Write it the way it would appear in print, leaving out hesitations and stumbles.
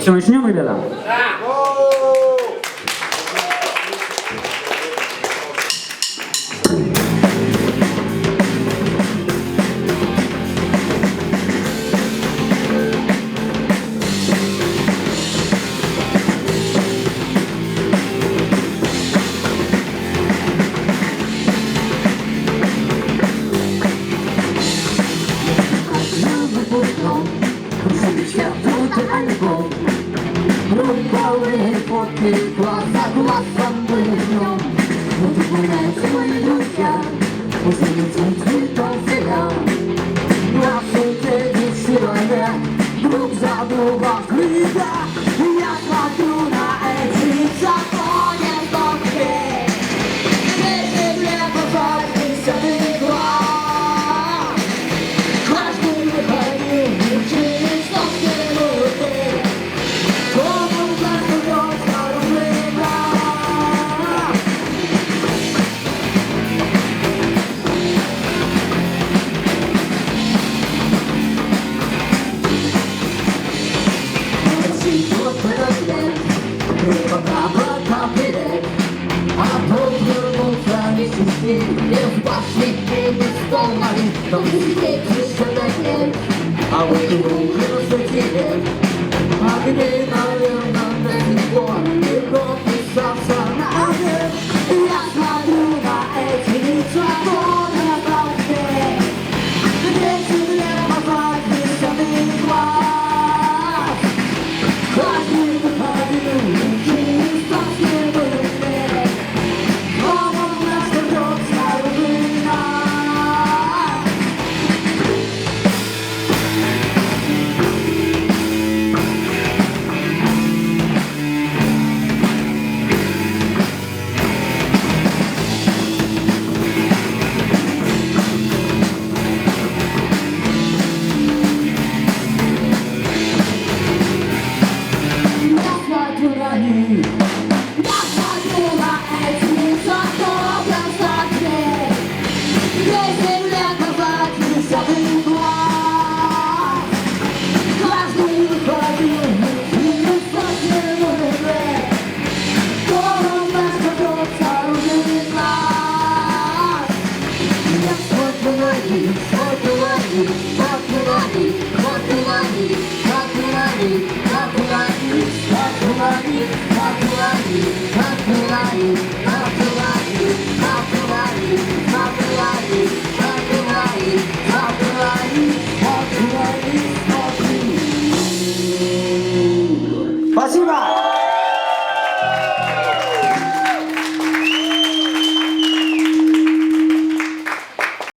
что, начнем, ребята? Глаза глазом близнем, вот угоняются мои друзья, уже летит цветом себя. Наши дети человек, друг за другом кричат. Я смотрю на эти законы стопки, здесь земле позорился ты глаз. Каждый выходил, через стопки руки, кому глаз убьет старый брат. Сидит в разлет, пока берег, а тот вернулся вместе с ним, и в башне не стол молит, но сидеть еще нет, а вот и руки рассветили, огней, наверное, до сих пор, и прописался на огне. Я смотрю на эти законы толпы, где земле позор десятый глаз. Каждый выходил, через стопки были, новым нас ждет снаружи нас. Я смотрю на них, я смотрю на эти законы стопки, где земле позор десятый глаз. Каждый выходил, через стопки были, новым нас ждет снаружи нас. Я смотрю на них, смотрю на них, смотрю на них, смотрю на них, смотрю на них, смотрю на них, смотрю на них, смотрю на них, смотрю на них, смотрю на них, смотрю на них, смотрю на них, смотрю на них, смотрю на них, смотрю на них, смотрю. Спасибо!